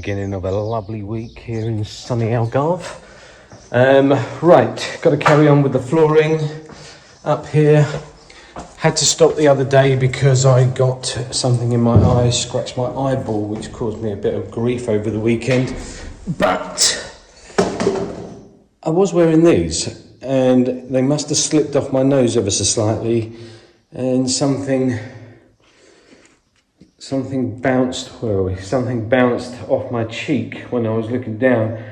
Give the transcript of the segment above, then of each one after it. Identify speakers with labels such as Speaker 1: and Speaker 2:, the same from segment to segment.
Speaker 1: Beginning of a lovely week here in sunny Algarve. Right, got to carry on with the flooring up here. Had to stop the other day because I got something in my eye, scratched my eyeball, which caused me a bit of grief over the weekend. But I was wearing these and they must have slipped off my nose ever so slightly, and something bounced off my cheek when I was looking down,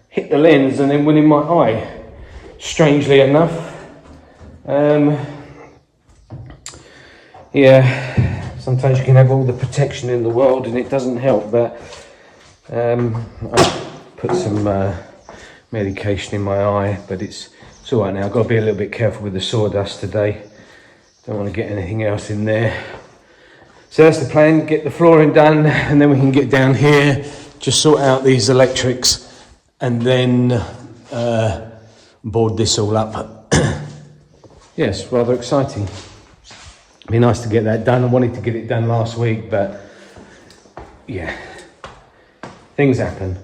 Speaker 1: hit the lens and then went in my eye, strangely enough. Yeah, sometimes you can have all the protection in the world and it doesn't help, but I put some medication in my eye, but it's all right now. I've got to be a little bit careful with the sawdust today. Don't want to get anything else in there. So that's the plan, get the flooring done, and then we can get down here, just sort out these electrics, and then board this all up. Yes, rather exciting. It'd be nice to get that done. I wanted to get it done last week, but yeah, things happen.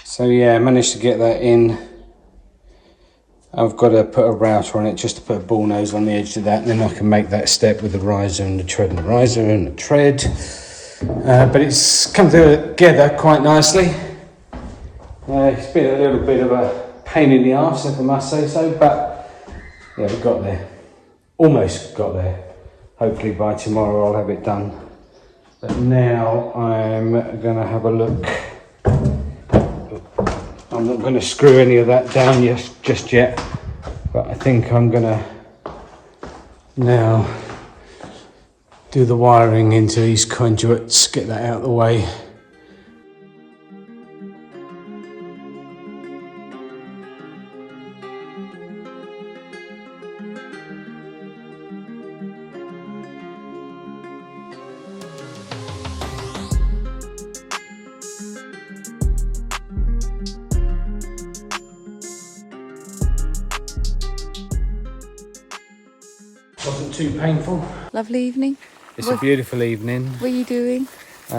Speaker 1: So yeah, I managed to get that in. I've got to put a router on it just to put a ball nose on the edge of that, and then I can make that step with the riser and the tread and the riser and the tread. But it's come together quite nicely. It's been a little bit of a pain in the arse, if I must say so, but yeah, we got there. Almost got there. Hopefully by tomorrow I'll have it done. But now I'm going to have a look. I'm not going to screw any of that down just yet, but I think I'm going to now do the wiring into these conduits, get that out of the way. Wasn't too painful.
Speaker 2: Lovely evening.
Speaker 1: It's a beautiful evening.
Speaker 2: What are you doing?
Speaker 1: We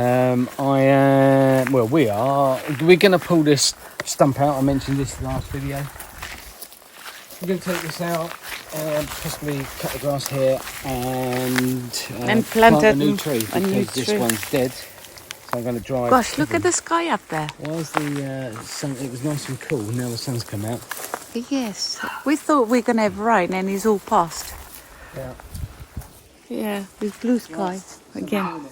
Speaker 1: are. We're going to pull this stump out. I mentioned this last video. We're going to take this out and possibly cut the grass here and plant a new tree because this one's dead. So I'm going to drive.
Speaker 2: Gosh, look at the sky up there.
Speaker 1: Why is the sun? It was nice and cool. Now the sun's come out.
Speaker 2: Yes, we thought we were going to have rain and it's all past.
Speaker 1: Yeah.
Speaker 2: Yeah, with blue sky again.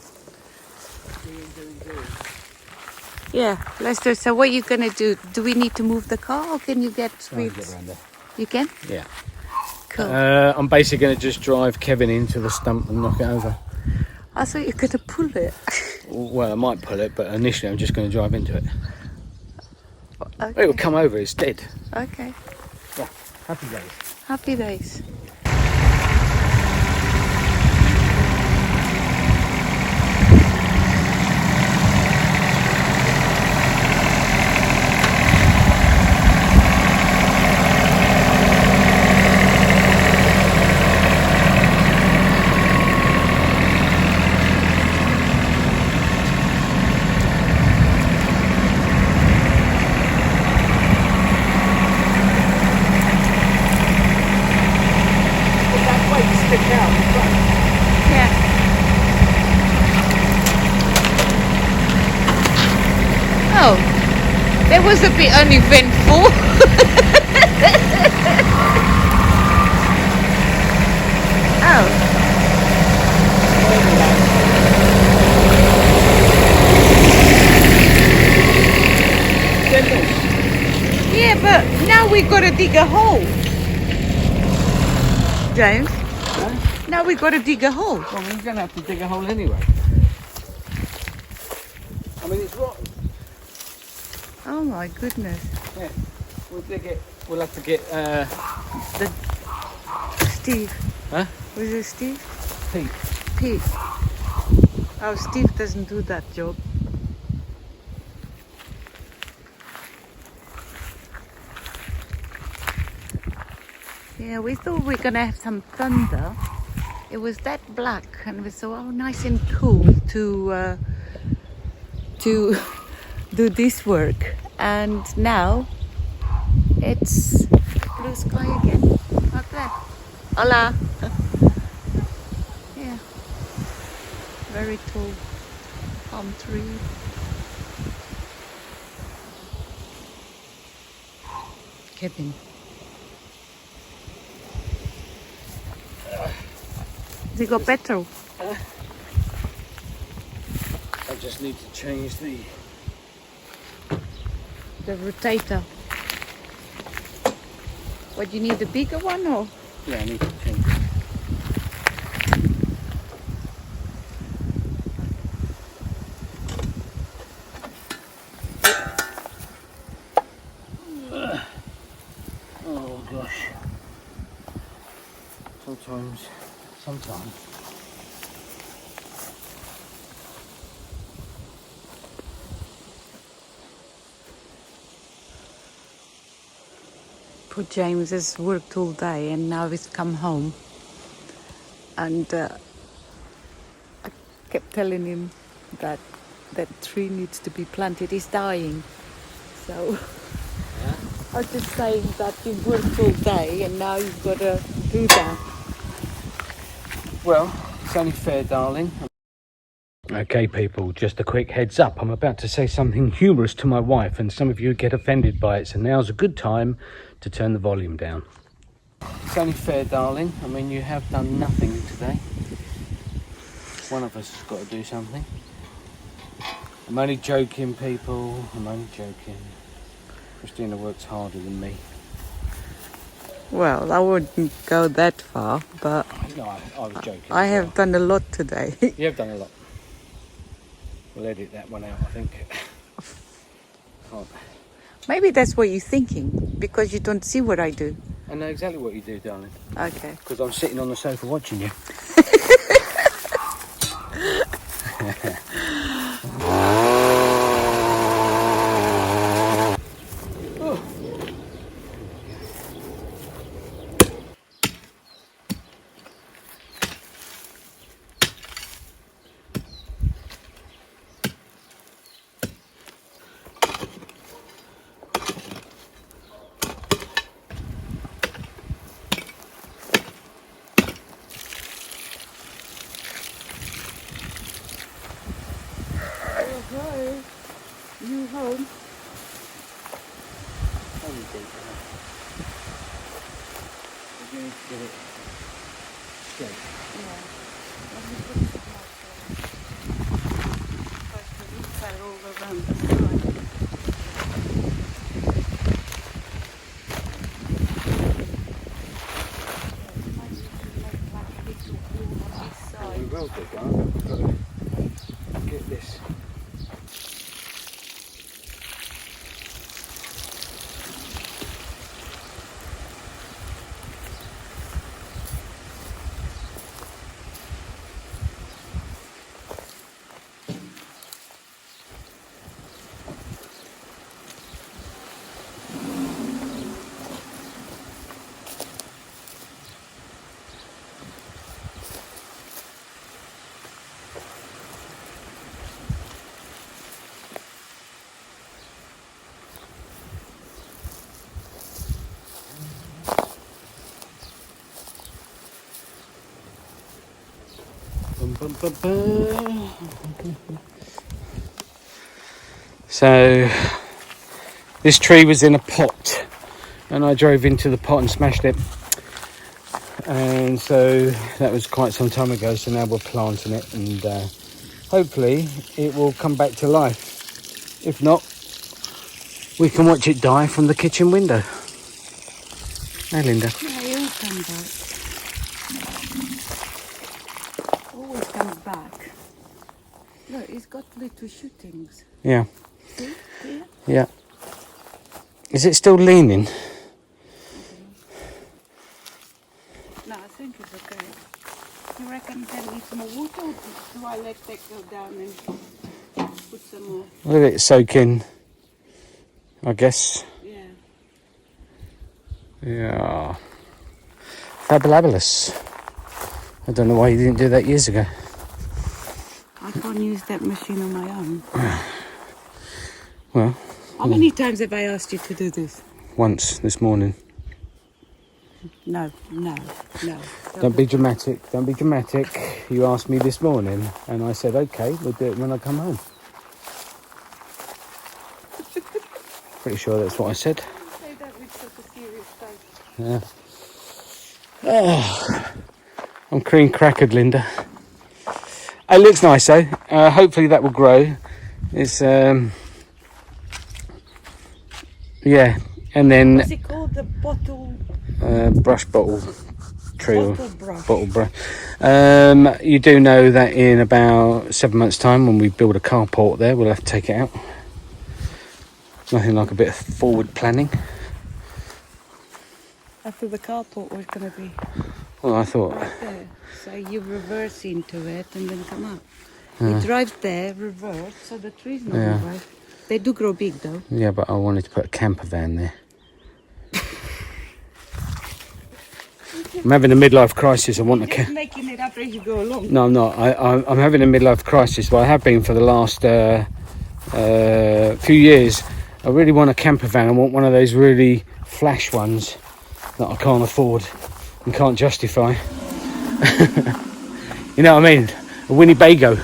Speaker 2: Yeah, let's do. So what are you going to do? Do we need to move the car or can you get with...
Speaker 1: Get around there.
Speaker 2: You can?
Speaker 1: Yeah.
Speaker 2: Cool.
Speaker 1: I'm basically going to just drive Kevin into the stump and knock it over.
Speaker 2: I thought you were going to pull it.
Speaker 1: Well, I might pull it, but initially I'm just going to drive into it.
Speaker 2: Okay.
Speaker 1: It will come over, it's dead.
Speaker 2: Okay.
Speaker 1: Yeah, happy days.
Speaker 2: Happy days. Yeah. Oh, that was a bit uneventful. Oh. Yeah, but now we gotta dig a hole. James?
Speaker 1: Huh?
Speaker 2: Now we gotta dig a hole.
Speaker 1: Well, we're going to have to dig a hole anyway. I mean, it's rotten.
Speaker 2: Oh my goodness.
Speaker 1: Yeah, we'll dig it. We'll have to get
Speaker 2: Steve.
Speaker 1: Huh?
Speaker 2: Was it Steve?
Speaker 1: Pete.
Speaker 2: Pete. Oh, Steve doesn't do that job. Yeah, we thought we were gonna have some thunder. It was that black, and we thought, oh, nice and cool to do this work. And now it's blue sky again, like that. Hola. Yeah, very tall palm tree. Kevin. Has it got petrol?
Speaker 1: I just need to change the
Speaker 2: rotator. What, you need a bigger one or?
Speaker 1: Yeah, I need to change it. Oh gosh. Sometimes.
Speaker 2: Poor James has worked all day and now he's come home. And I kept telling him that that tree needs to be planted. He's dying. So
Speaker 1: Yeah.
Speaker 2: I was just saying that you've worked all day and now you've got to do that.
Speaker 1: Well, it's only fair, darling. Okay, people, just a quick heads up. I'm about to say something humorous to my wife and some of you get offended by it, so now's a good time to turn the volume down. It's only fair, darling. I mean, you have done nothing today. One of us has got to do something. I'm only joking, people. I'm only joking. Christina works harder than me.
Speaker 2: Well, I wouldn't go that far, but
Speaker 1: No, I was joking.
Speaker 2: I have done a lot today.
Speaker 1: You have done a lot. We'll edit that one out, I think. Can't.
Speaker 2: Maybe that's what you're thinking, because you don't see what I do.
Speaker 1: I know exactly what you do, darling.
Speaker 2: Okay.
Speaker 1: Because I'm sitting on the sofa watching you.
Speaker 2: home.
Speaker 1: We're going to get it straight.
Speaker 2: Yeah. Let me put some more because the roots are all around the side.
Speaker 1: We will do, guys. We've got to get this. So this tree was in a pot and I drove into the pot and smashed it, and so that was quite some time ago. So now we're planting it, and hopefully it will come back to life. If not, we can watch it die from the kitchen window. Hey Linda.
Speaker 2: Yeah, he'll come back. Always comes back. Look, he's got little shootings.
Speaker 1: Yeah.
Speaker 2: See? Here?
Speaker 1: Yeah. Is it still leaning?
Speaker 2: No, I think it's okay. You reckon that needs more water, or do I let that go down and put some more?
Speaker 1: Let it soak in, I guess.
Speaker 2: Yeah.
Speaker 1: Yeah. Fabulous. I don't know why you didn't do that years ago.
Speaker 2: I can't use that machine on my own.
Speaker 1: Well,
Speaker 2: How many times have I asked you to do this?
Speaker 1: once this morning.
Speaker 2: No.
Speaker 1: Don't be dramatic. Don't be dramatic. You asked me this morning and I said, okay, we'll do it when I come home. Pretty sure that's what I said.
Speaker 2: Say that with such a serious face.
Speaker 1: Yeah. Oh, I'm cream crackered, Linda. It looks nice though. Hopefully that will grow. It's yeah, and then
Speaker 2: What's it called? The bottle
Speaker 1: brush bottle tree or
Speaker 2: bottle brush.
Speaker 1: bottle brush. You do know that in about 7 months' time, when we build a carport there, we'll have to take it out. Nothing like a bit of forward planning.
Speaker 2: I thought the carport was going to be
Speaker 1: Well, I thought,
Speaker 2: right there. So you reverse into it and then come up. You drive there, reverse, so the tree's not
Speaker 1: Yeah.
Speaker 2: right. They do grow big though.
Speaker 1: yeah, but I wanted to put a camper van there. I'm having a midlife crisis. I want a
Speaker 2: You're just making it up as you go along.
Speaker 1: No, I'm not. I'm having a midlife crisis. Well, I have been for the last few years. I really want a camper van. I want one of those really flash ones that I can't afford and can't justify. You know what I mean? A Winnebago.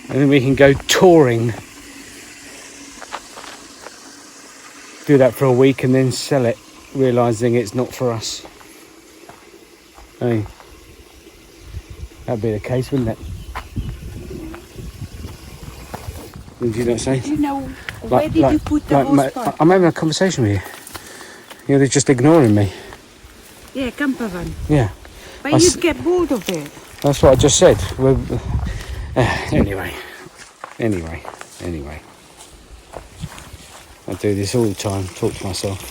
Speaker 1: And then we can go touring. Do that for a week and then sell it, realising it's not for us. Hey, that'd be the case, wouldn't it? Would you not say?
Speaker 2: You know, where did you put the hose pipe?
Speaker 1: I'm having a conversation with you. You're just ignoring me.
Speaker 2: Yeah, camper van.
Speaker 1: Yeah,
Speaker 2: But
Speaker 1: I
Speaker 2: you'd get bored of it.
Speaker 1: that's what I just said. Anyway. I do this all the time, talk to myself.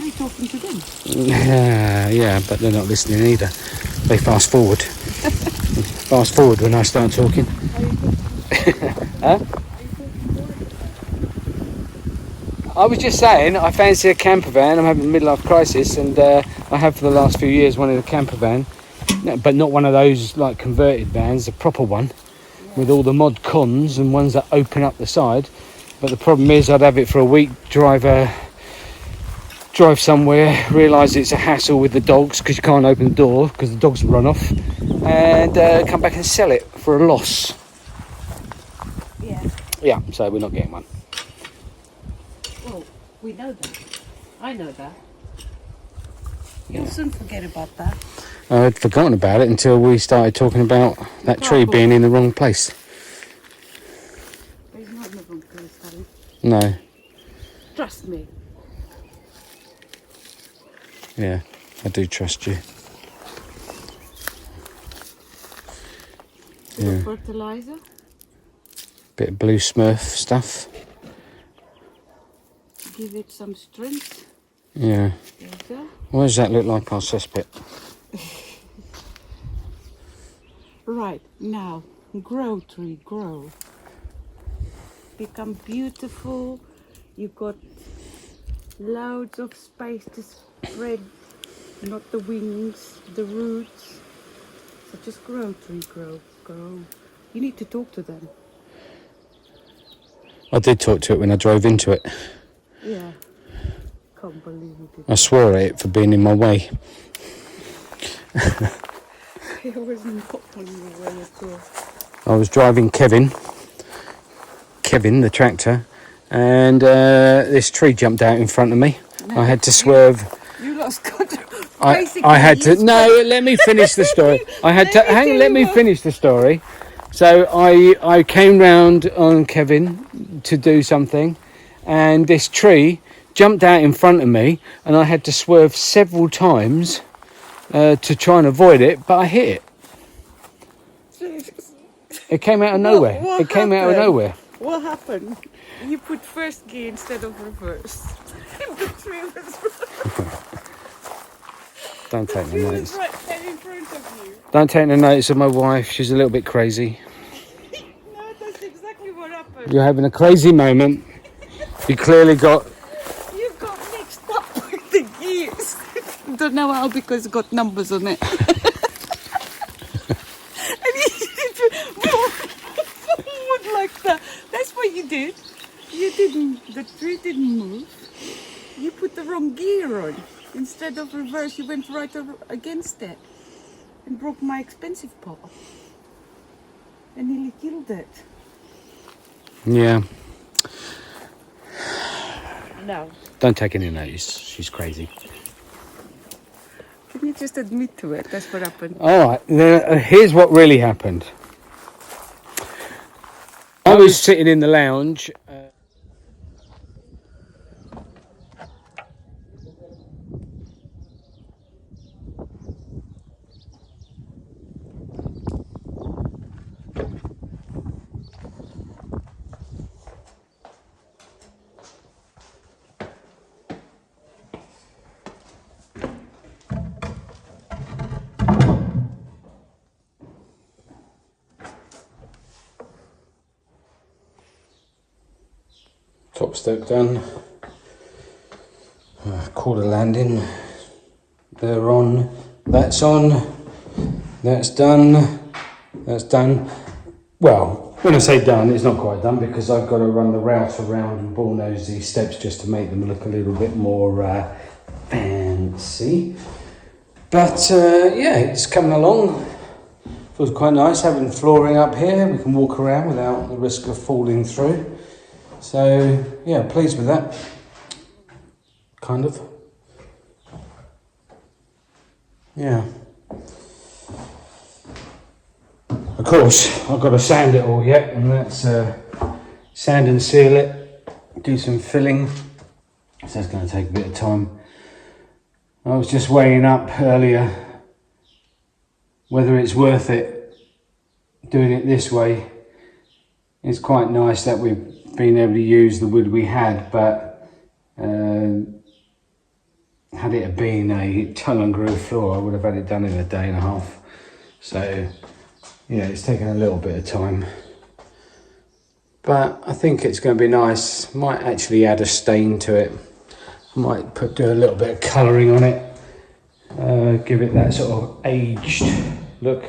Speaker 2: Are you talking to them?
Speaker 1: Yeah, but they're not listening either. They fast forward. Fast forward when I start talking. Huh? I was just saying, I fancy a camper van. I'm having a midlife crisis, and I have for the last few years wanted a camper van, but not one of those like converted vans, a proper one with all the mod cons and ones that open up the side. But the problem is, I'd have it for a week, drive somewhere, realise it's a hassle with the dogs because you can't open the door because the dogs run off, and come back and sell it for a loss.
Speaker 2: Yeah.
Speaker 1: Yeah, so we're not getting one.
Speaker 2: Oh, we know that. I know that.
Speaker 1: Yeah.
Speaker 2: You'll soon forget about that.
Speaker 1: I'd forgotten about it until we started talking about that tree being in the wrong place.
Speaker 2: It's not in the wrong place, darling.
Speaker 1: No.
Speaker 2: Trust me.
Speaker 1: Yeah, I do trust you.
Speaker 2: Yeah. Fertilizer.
Speaker 1: Bit of blue Smurf stuff.
Speaker 2: Give it some strength.
Speaker 1: Yeah.
Speaker 2: There you go.
Speaker 1: What does that look like, our cesspit?
Speaker 2: Right, now, grow tree, grow. Become beautiful. You've got loads of space to spread, not the wings, the roots. So just grow tree, grow, grow. You need to talk to them.
Speaker 1: I did talk to it when I drove into it.
Speaker 2: Yeah. Can't believe you did
Speaker 1: I swore at it for being in my way.
Speaker 2: It was not on your way at all.
Speaker 1: I was driving Kevin, the tractor, and this tree jumped out in front of me.
Speaker 2: No,
Speaker 1: I had to swerve.
Speaker 2: You lost control.
Speaker 1: I had to. No, let me finish the story. I had to. Let me finish the story. So I came round on Kevin to do something, and this tree jumped out in front of me, and I had to swerve several times to try and avoid it, but I hit it. It came out of nowhere. It came out of nowhere.
Speaker 2: What happened? You put first gear instead of reverse. The tree was
Speaker 1: Don't take no notice.
Speaker 2: right there in front of you.
Speaker 1: Don't take no notice of my wife. She's a little bit crazy.
Speaker 2: No, that's exactly what happened.
Speaker 1: You're having a crazy moment. You clearly got.
Speaker 2: You got mixed up with the gears. Don't know how because it got numbers on it. And you move forward like that. That's what you did. You didn't. The tree didn't move. You put the wrong gear on. Instead of reverse, you went right against it and broke my expensive pot. And nearly killed it.
Speaker 1: Yeah.
Speaker 2: No.
Speaker 1: Don't take any notice. She's crazy.
Speaker 2: Can you just admit to it? That's what happened.
Speaker 1: All right. Here's what really happened. I was sitting in the lounge. Top stoke done. Quarter landing. They're on. That's on. That's done. That's done. Well, when I say done, it's not quite done because I've got to run the route around and bullnose these steps just to make them look a little bit more fancy. But yeah, it's coming along. Feels quite nice having flooring up here. We can walk around without the risk of falling through. So yeah, pleased with that. Kind of. Yeah. Of course, I've got to sand it all yet, and that's sand and seal it, do some filling. So that's going to take a bit of time. I was just weighing up earlier whether it's worth it doing it this way. It's quite nice that we've been able to use the wood we had, but had it been a tongue and groove floor, I would have had it done in a day and a half. So yeah, it's taken a little bit of time, but I think it's going to be nice. Might actually add a stain to it. Might do a little bit of colouring on it, give it that sort of aged look.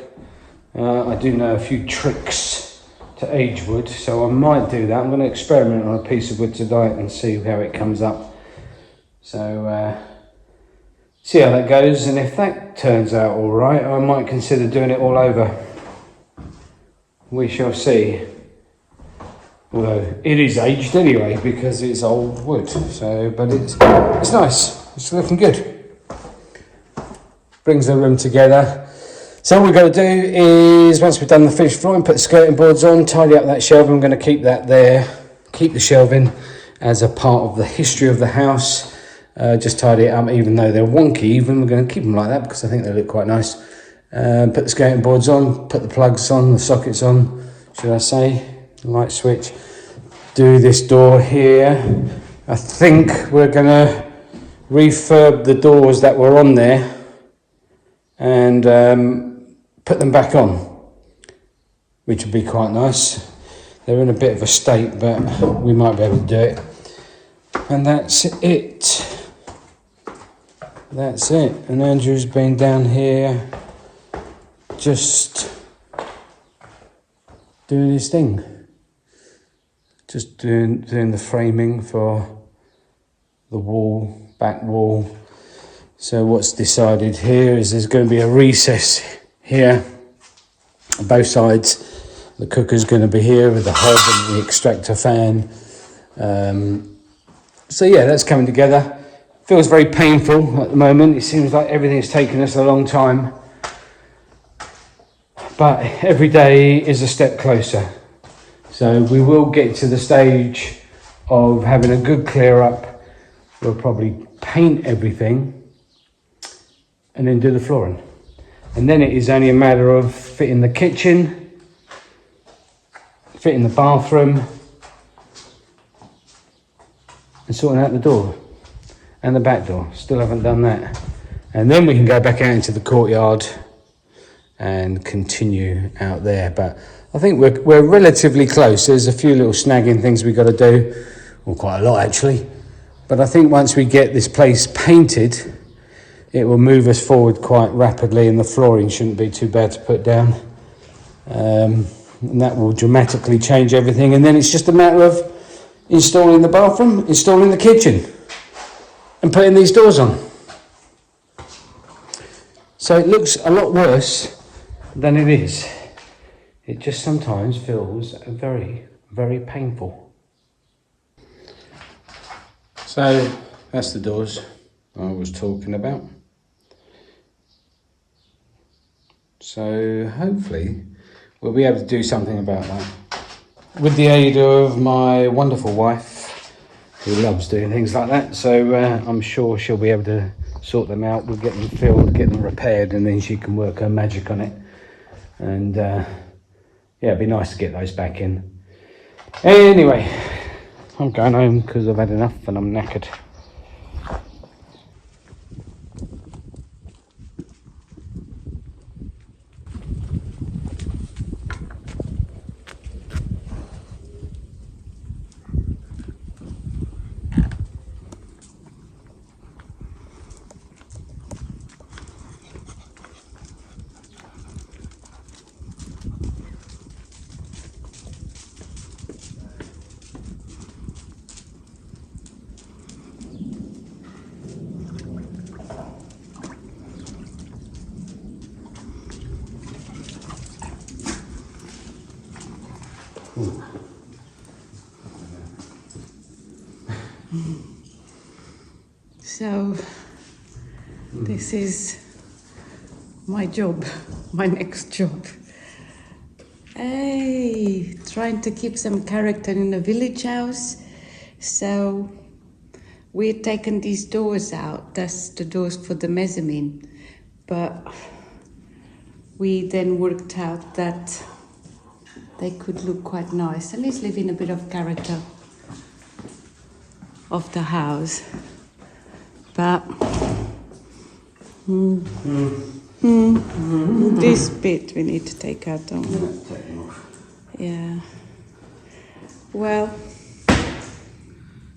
Speaker 1: I do know a few tricks to age wood, so I might do that. I'm going to experiment on a piece of wood tonight and see how it comes up. So see how that goes, and if that turns out all right, I might consider doing it all over. We shall see. Although it is aged anyway because it's old wood. So, but it's nice. It's looking good. Brings the room together. So what we're going to do is, once we've done the finished flooring, put the skirting boards on, tidy up that shelving. I'm going to keep that there. Keep the shelving as a part of the history of the house. Just tidy it up, even though they're wonky. Even we're going to keep them like that because I think they look quite nice. Put the skirting boards on, put the plugs on, the sockets on, should I say, light switch. Do this door here. I think we're going to refurb the doors that were on there and put them back on, which would be quite nice. They're in a bit of a state, but we might be able to do it. And that's it. That's it. And Andrew's been down here just doing his thing. Just doing the framing for the wall, back wall. So what's decided here is there's going to be a recess here on both sides. The cooker's going to be here with the hob and the extractor fan. So yeah, that's coming together. Feels very painful at the moment. It seems like everything's taken us a long time. But every day is a step closer. So we will get to the stage of having a good clear up. We'll probably paint everything and then do the flooring. And then it is only a matter of fitting the kitchen, fitting the bathroom, and sorting out the door and the back door. Still haven't done that. And then we can go back out into the courtyard and continue out there. But I think we're relatively close. There's a few little snagging things we've got to do, well, quite a lot actually. But I think once we get this place painted, it will move us forward quite rapidly, and the flooring shouldn't be too bad to put down. And that will dramatically change everything. And then it's just a matter of installing the bathroom, installing the kitchen, and putting these doors on. So it looks a lot worse than it is. It just sometimes feels very, very painful. So that's the doors I was talking about. So hopefully we'll be able to do something about that with the aid of my wonderful wife, who loves doing things like that. So I'm sure she'll be able to sort them out. We'll get them filled, get them repaired, and then she can work her magic on it. And yeah, it'd be nice to get those back in. Anyway, I'm going home because I've had enough and I'm knackered.
Speaker 2: So this is my job, my next job. Hey, trying to keep some character in a village house. So we've taken these doors out. That's the doors for the mezzanine. But we then worked out that they could look quite nice, at least leaving a bit of character of the house. But this bit we need to take out, don't we? Yeah. Well,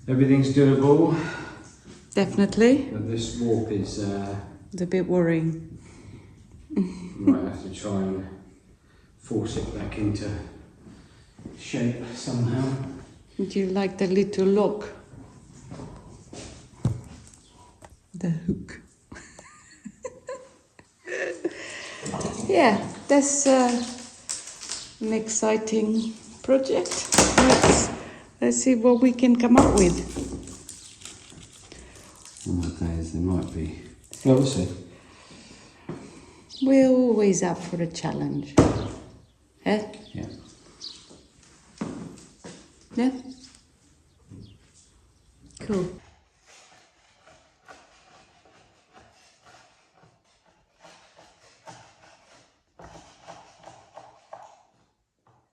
Speaker 1: Everything's doable.
Speaker 2: definitely.
Speaker 1: But this warp is
Speaker 2: It's a bit worrying.
Speaker 1: might have to try and force it back into shape somehow.
Speaker 2: Do you like the little lock? The hook. Yeah, that's an exciting project. Let's see what we can come up with.
Speaker 1: Okay, there might be. No, we'll see.
Speaker 2: We're always up for a challenge. Eh?
Speaker 1: Yeah.
Speaker 2: Yeah? Cool.